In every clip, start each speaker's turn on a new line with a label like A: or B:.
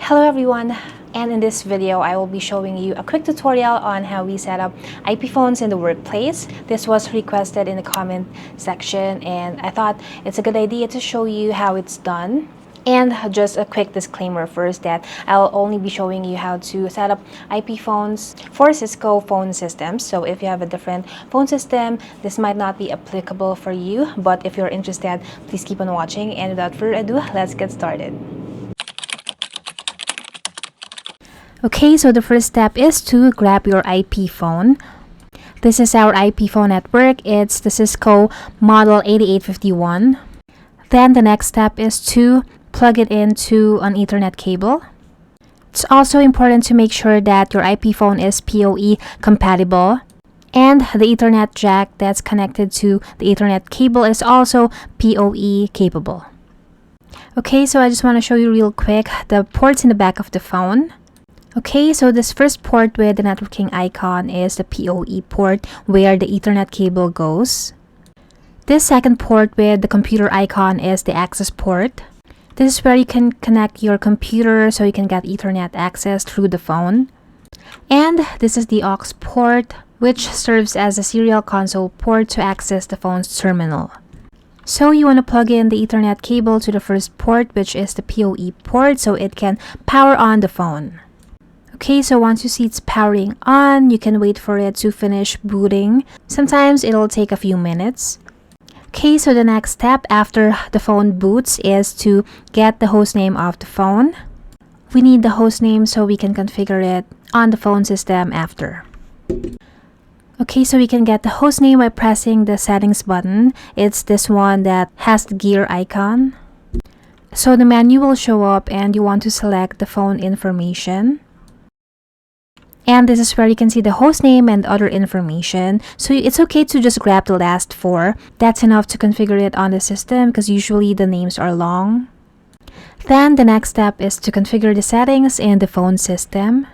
A: Hello everyone, and in this video I will be showing you a quick tutorial on how we set up IP phones in the workplace. This was requested in the comment section and I thought it's a good idea to show you how it's done. And just a quick disclaimer first that I'll only be showing you how to set up IP phones for Cisco phone systems. So if you have a different phone system, this might not be applicable for you, but if you're interested, please keep on watching, and without further ado, let's get started. Okay, so the first step is to grab your IP phone. This is our IP phone at work. It's the Cisco model 8851. Then the next step is to plug it into an Ethernet cable. It's also important to make sure that your IP phone is PoE compatible. And the Ethernet jack that's connected to the Ethernet cable is also PoE capable. Okay, so I just want to show you real quick the ports in the back of the phone. Okay, so this first port with the networking icon is the PoE port where the Ethernet cable goes. This second port with the computer icon is the access port. This is where you can connect your computer so you can get Ethernet access through the phone. And this is the aux port, which serves as a serial console port to access the phone's terminal. So you want to plug in the Ethernet cable to the first port, which is the PoE port, so it can power on the phone. Okay, so once you see it's powering on, you can wait for it to finish booting. Sometimes it'll take a few minutes. Okay, so the next step after the phone boots is to get the hostname of the phone. We need the hostname so we can configure it on the phone system after. Okay, so we can get the hostname by pressing the settings button. It's this one that has the gear icon. So the menu will show up and you want to select the phone information. And this is where you can see the hostname and other information. So it's okay to just grab the last four. That's enough to configure it on the system because usually the names are long. Then the next step is to configure the settings in the phone system.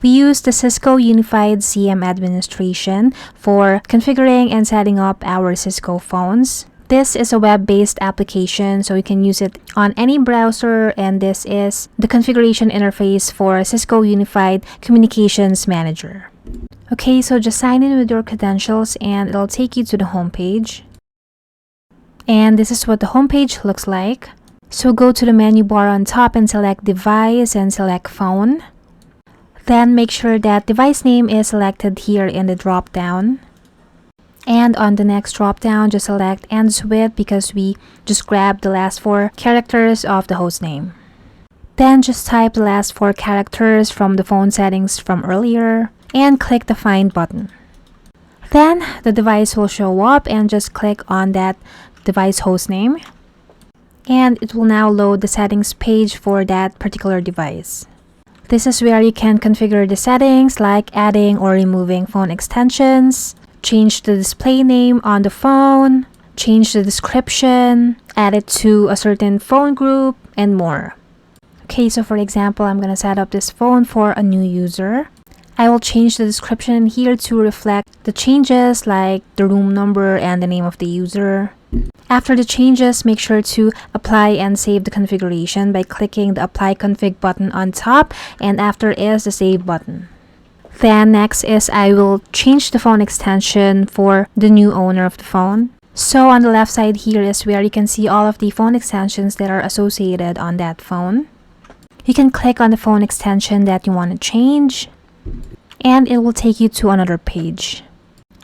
A: We use the Cisco Unified CM Administration for configuring and setting up our Cisco phones. This is a web-based application, so you can use it on any browser, and this is the configuration interface for Cisco Unified Communications Manager. Okay, so just sign in with your credentials and it'll take you to the home page. And this is what the home page looks like. So go to the menu bar on top and select Device and select Phone. Then make sure that device name is selected here in the drop-down. And on the next drop-down, just select Ends With because we just grabbed the last four characters of the hostname. Then just type the last four characters from the phone settings from earlier and click the Find button. Then the device will show up and just click on that device hostname. And it will now load the settings page for that particular device. This is where you can configure the settings like adding or removing phone extensions, change the display name on the phone, change the description, add it to a certain phone group, and more. Okay, so for example, I'm going to set up this phone for a new user. I will change the description here to reflect the changes like the room number and the name of the user. After the changes, make sure to apply and save the configuration by clicking the Apply Config button on top, and after is the Save button. Then next is I will change the phone extension for the new owner of the phone. So on the left side here is where you can see all of the phone extensions that are associated on that phone. You can click on the phone extension that you want to change and it will take you to another page.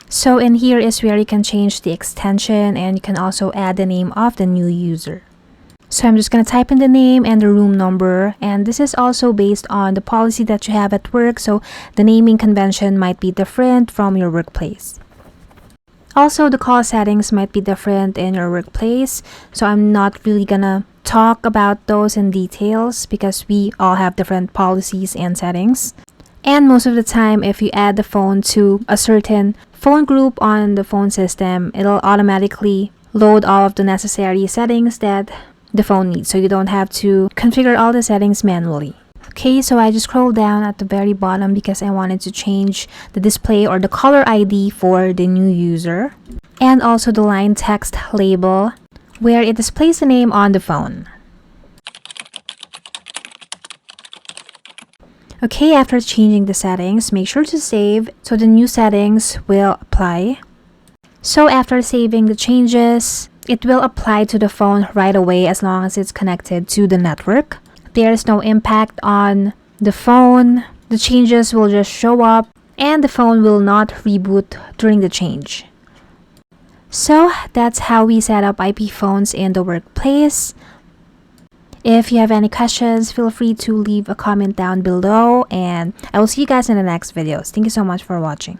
A: So in here is where you can change the extension and you can also add the name of the new user. So I'm just going to type in the name and the room number, and this is also based on the policy that you have at work, so the naming convention might be different from your workplace. Also, the call settings might be different in your workplace, so I'm not really gonna talk about those in details because we all have different policies and settings. And most of the time, if you add the phone to a certain phone group on the phone system, it'll automatically load all of the necessary settings that the phone needs, so you don't have to configure all the settings manually. Okay, so I just scrolled down at the very bottom because I wanted to change the display or the caller ID for the new user, and also the line text label where it displays the name on the phone. Okay, after changing the settings, make sure to save so the new settings will apply. So after saving the changes, it will apply to the phone right away as long as it's connected to the network. There's no impact on the phone. The changes will just show up and the phone will not reboot during the change. So that's how we set up IP phones in the workplace. If you have any questions, feel free to leave a comment down below, and I will see you guys in the next videos. Thank you so much for watching.